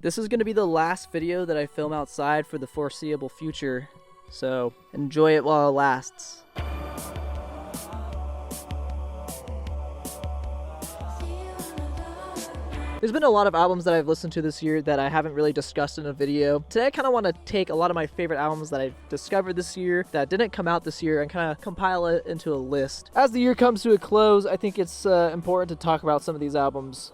This is going to be the last video that I film outside for the foreseeable future, so enjoy it while it lasts. There's been a lot of albums that I've listened to this year that I haven't really discussed in a video. Today I kind of want to take a lot of my favorite albums that I've discovered this year that didn't come out this year and kind of compile it into a list. As the year comes to a close, I think it's important to talk about some of these albums.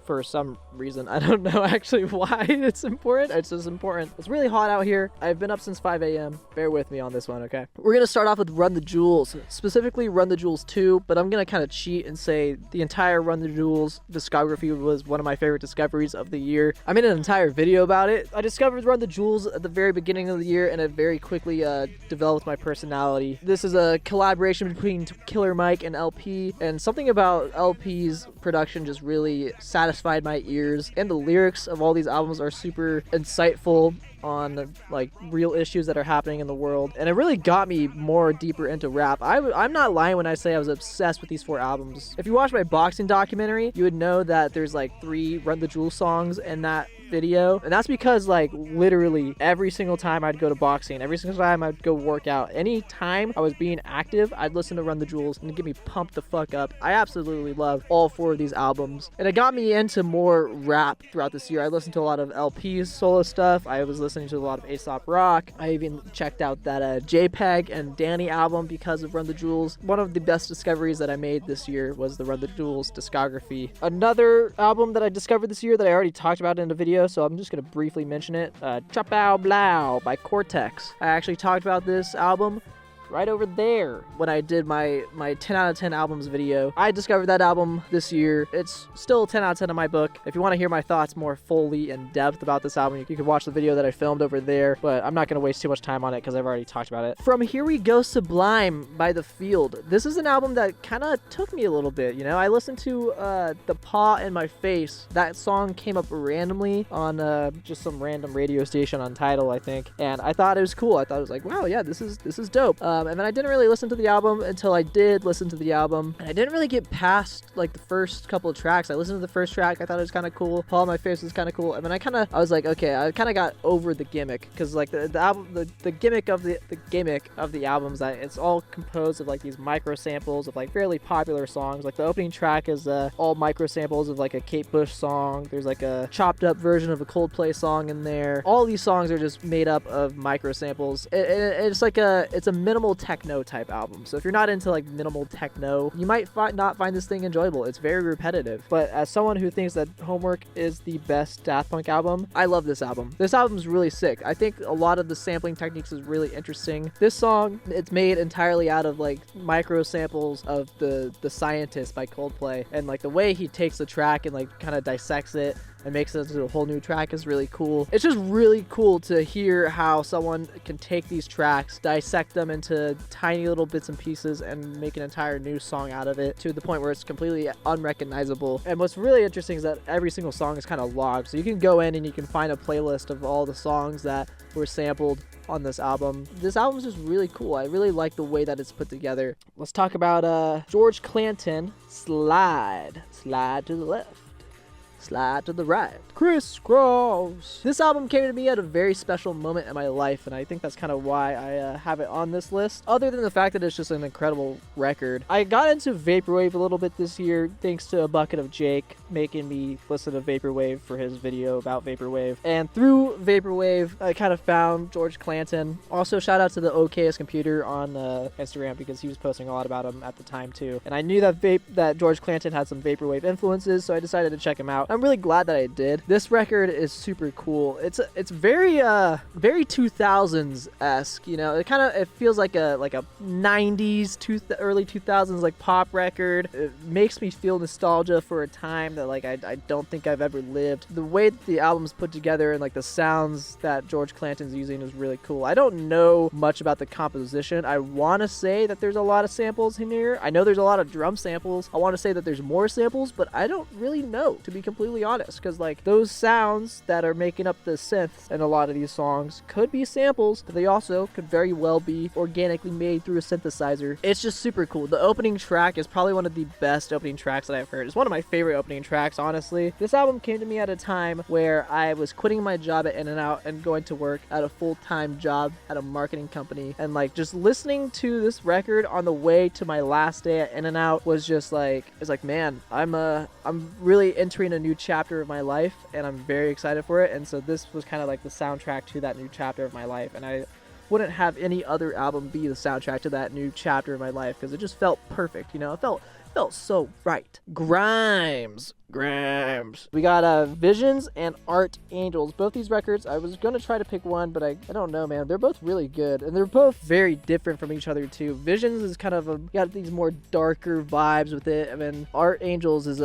For some reason. I don't know actually why it's important. It's just important. It's really hot out here. I've been up since 5 a.m. Bear with me on this one, okay? We're going to start off with Run the Jewels, specifically Run the Jewels 2, but I'm going to kind of cheat and say the entire Run the Jewels discography was one of my favorite discoveries of the year. I made an entire video about it. I discovered Run the Jewels at the very beginning of the year, and it very quickly developed my personality. This is a collaboration between Killer Mike and LP, and something about LP's production just really satisfied my ears, and the lyrics of all these albums are super insightful on like real issues that are happening in the world, and it really got me more deeper into rap. I'm not lying when I say I was obsessed with these 4 albums. If you watch my boxing documentary, you would know that there's like 3 Run the Jewels songs in that video, and that's because like literally every single time I'd go to boxing, every single time I'd go work out, any time I was being active, I'd listen to Run the Jewels and get me pumped the fuck up. I absolutely love all 4 of these albums, and it got me into more rap throughout this year. I listened to a lot of LP's solo stuff. I was listening to a lot of Aesop Rock. I even checked out that JPEG and Danny album because of Run the Jewels. One of the best discoveries that I made this year was the Run the Jewels discography. Another album that I discovered this year that I already talked about in a video, so I'm just going to briefly mention it, Chapow Blow by Cortex. I actually talked about this album right over there when I did my 10 out of 10 albums video. I discovered that album this year. It's still 10 out of 10 in my book. If you want to hear my thoughts more fully in depth about this album, you can watch the video that I filmed over there, but I'm not going to waste too much time on it because I've already talked about it. From Here We Go Sublime by The Field. This is an album that kind of took me a little bit, you know? I listened to The Paw in My Face. That song came up randomly on just some random radio station on Tidal, I think, and I thought it was cool. I thought it was like, wow, yeah, this is dope. And then I didn't really listen to the album until I did listen to the album, and I didn't really get past like the first couple of tracks. I listened to the first track, I thought it was kind of cool. Paul in My Face was kind of cool, and then I was like, okay, I kind of got over the gimmick, because like the album, the gimmick of the albums, that it's all composed of like these micro samples of like fairly popular songs. Like the opening track is all micro samples of like a Kate Bush song. There's like a chopped up version of a Coldplay song in there. All these songs are just made up of micro samples. It's like it's a minimal techno type album. So if you're not into like minimal techno, you might not find this thing enjoyable. It's very repetitive. But as someone who thinks that Homework is the best Daft Punk album, I love this album. This album's really sick. I think a lot of the sampling techniques is really interesting. This song, it's made entirely out of like micro samples of the Scientist by Coldplay, and like the way he takes the track and like kind of dissects it and makes it into a whole new track is really cool. It's just really cool to hear how someone can take these tracks, dissect them into tiny little bits and pieces, and make an entire new song out of it to the point where it's completely unrecognizable. And what's really interesting is that every single song is kind of logged, so you can go in and you can find a playlist of all the songs that were sampled on this album. This album's just really cool. I really like the way that it's put together. Let's talk about George Clanton, Slide to the left, slide to the right, crisscross. This album came to me at a very special moment in my life, and I think that's kind of why I have it on this list, other than the fact that it's just an incredible record. I got into Vaporwave a little bit this year thanks to a bucket of Jake making me listen to Vaporwave for his video about Vaporwave, and through Vaporwave I kind of found George Clanton. Also shout out to the OKS Computer on Instagram, because he was posting a lot about him at the time too, and I knew that George Clanton had some Vaporwave influences, so I decided to check him out. I'm really glad that I did. This record is super cool. It's very 2000s-esque, you know. It feels like a 90s early 2000s like pop record. It makes me feel nostalgia for a time that like I don't think I've ever lived. The way that the album's put together and like the sounds that George Clanton's using is really cool. I don't know much about the composition. I want to say that there's a lot of samples in here. I know there's a lot of drum samples. I want to say that there's more samples, but I don't really know, to be completely completely honest, because like those sounds that are making up the synths in a lot of these songs could be samples, but they also could very well be organically made through a synthesizer. It's just super cool. The opening track is probably one of the best opening tracks that I've heard. It's one of my favorite opening tracks, honestly. This album came to me at a time where I was quitting my job at In-N-Out and going to work at a full-time job at a marketing company, and like just listening to this record on the way to my last day at In-N-Out was just like, it's like, man, I'm really entering a new chapter of my life, and I'm very excited for it. And so this was kind of like the soundtrack to that new chapter of my life, and I wouldn't have any other album be the soundtrack to that new chapter of my life, because it just felt perfect, you know. It felt so right. Grimes. We got Visions and Art Angels. Both these records, I was going to try to pick one, but I don't know, man. They're both really good, and they're both very different from each other, too. Visions is kind of got these more darker vibes with it. I mean, Art Angels is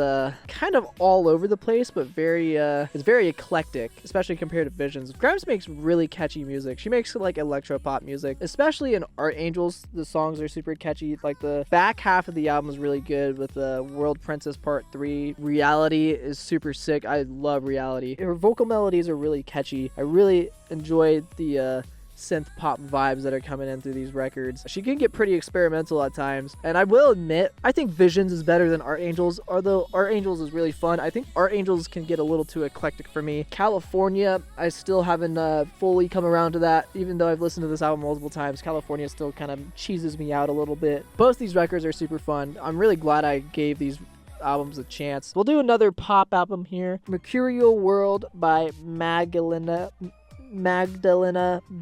kind of all over the place, but it's very eclectic, especially compared to Visions. Grimes makes really catchy music. She makes like electro pop music, especially in Art Angels. The songs are super catchy. Like the back half of the album is really good with World Princess Part 3. Reality is super sick. I love Reality. Her vocal melodies are really catchy. I really enjoy the synth pop vibes that are coming in through these records. She can get pretty experimental at times, and I will admit, I think Visions is better than Art Angels, although Art Angels is really fun. I think Art Angels can get a little too eclectic for me. California, I still haven't fully come around to that, even though I've listened to this album multiple times. California still kind of cheeses me out a little bit. Both these records are super fun. I'm really glad I gave these albums a chance. We'll do another pop album here. Mercurial World by Magdalena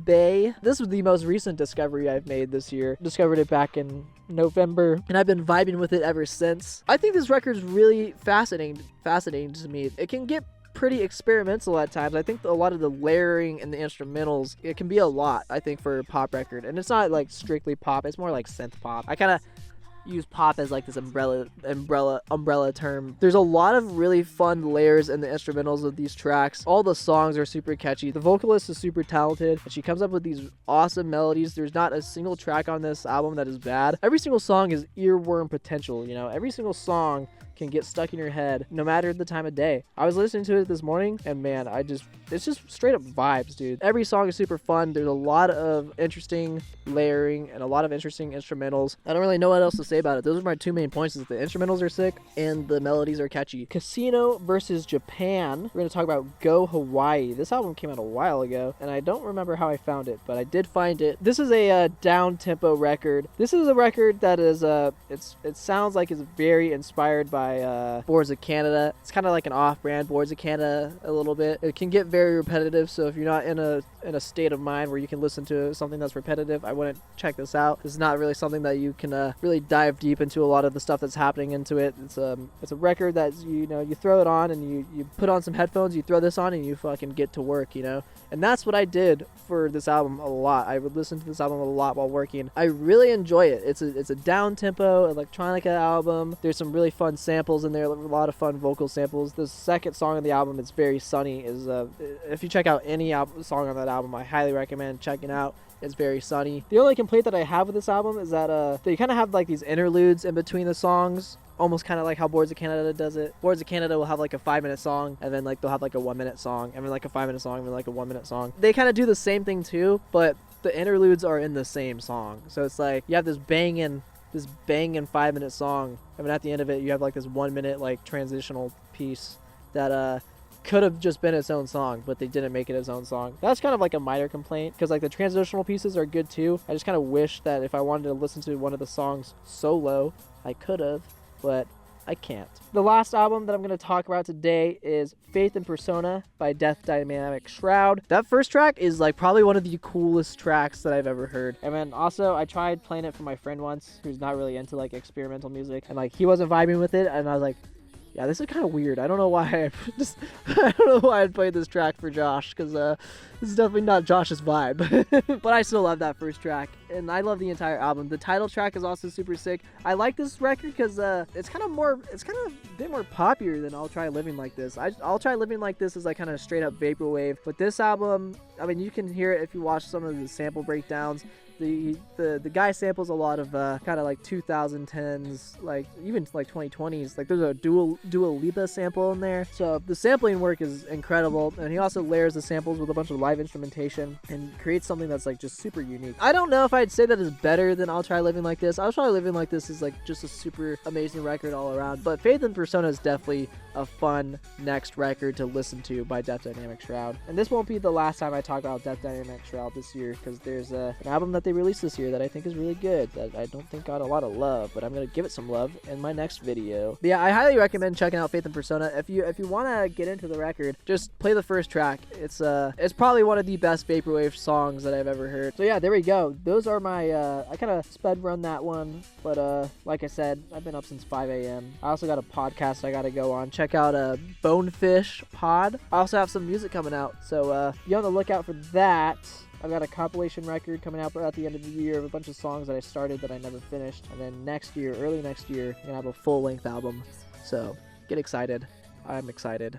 Bay. This was the most recent discovery I've made this year. Discovered it back in November, and I've been vibing with it ever since. I think this record's really fascinating to me. It can get pretty experimental at times. I think a lot of the layering and the instrumentals, it can be a lot, I think, for a pop record. And it's not like strictly pop, it's more like synth pop. I kind of use pop as like this umbrella term. There's a lot of really fun layers in the instrumentals of these tracks. All the songs are super catchy. The vocalist is super talented, and she comes up with these awesome melodies. There's not a single track on this album that is bad. Every single song is earworm potential, you know. Every single song can get stuck in your head no matter the time of day. I was listening to it this morning, and man, it's just straight up vibes, dude. Every song is super fun. There's a lot of interesting layering and a lot of interesting instrumentals. I don't really know what else to say about it. Those are my two main points, is the instrumentals are sick and the melodies are catchy. Casino versus Japan. We're going to talk about Go Hawaii. This album came out a while ago, and I don't remember how I found it, but I did find it. This is a down-tempo record. This is a record that is, it sounds like it's very inspired by Boards of Canada. It's kind of like an off-brand Boards of Canada a little bit. It can get very repetitive, so if you're not in a state of mind where you can listen to something that's repetitive, I wouldn't check this out. This is not really something that you can really dive deep into a lot of the stuff that's happening into it. It's a record that, you know, you throw it on and you put on some headphones, you throw this on, and you fucking get to work, you know. And that's what I did for this album a lot. I would listen to this album a lot while working. I really enjoy it. It's a down-tempo electronica album. There's some really fun samples in there, a lot of fun vocal samples. The second song on the album, it's very sunny, is if you check out any song on that album, I highly recommend checking out. It's very sunny. The only complaint that I have with this album is that they kind of have like these interludes in between the songs, almost kind of like how Boards of Canada does it. Boards of Canada will have like a 5-minute song, and then like they'll have like a 1-minute song, and then like a 5-minute song, and then like a 1-minute song. They kind of do the same thing too, but the interludes are in the same song. So it's like you have this banging 5-minute song, and then at the end of it you have like this 1-minute like transitional piece that could have just been its own song, but they didn't make it its own song. That's kind of like a minor complaint, because like the transitional pieces are good too. I just kind of wish that if I wanted to listen to one of the songs solo, I could have, but I can't. The last album that I'm going to talk about today is Faith and Persona by Death Dynamic Shroud. That first track is like probably one of the coolest tracks that I've ever heard. And then also I tried playing it for my friend once, who's not really into like experimental music, and like he wasn't vibing with it, and I was like, yeah, this is kind of weird. I don't know why I played this track for Josh, because this is definitely not Josh's vibe. But I still love that first track, and I love the entire album. The title track is also super sick. I like this record because it's kind of a bit more popular than I'll Try Living Like This. I'll Try Living Like This is like kind of straight up vaporwave, but this album, I mean, you can hear it if you watch some of the sample breakdowns. The guy samples a lot of kind of like 2010s, like even like 2020s. Like there's a Dua Lipa sample in there. So the sampling work is incredible, and he also layers the samples with a bunch of live instrumentation and creates something that's like just super unique. I don't know if I'd say that is better than I'll Try Living Like This. I'll Try Living Like This is like just a super amazing record all around, but Faith and Persona is definitely a fun next record to listen to by Death Dynamic Shroud. And this won't be the last time I talk about Death Dynamic Shroud this year, because there's an album that they released this year that I think is really good, that I don't think got a lot of love, but I'm gonna give it some love in my next video. But yeah, I highly recommend checking out Faith and Persona. If you want to get into the record, just play the first track. It's probably one of the best vaporwave songs that I've ever heard. So yeah, there we go. Those are my I kind of sped run that one, but like I said, I've been up since 5 a.m. I also got a podcast I gotta go on. Check out Bonefish Pod. I also have some music coming out, so be on the lookout for that. I've got a compilation record coming out at the end of the year of a bunch of songs that I started that I never finished, and then next year, early next year, I'm gonna have a full-length album. So get excited. I'm excited.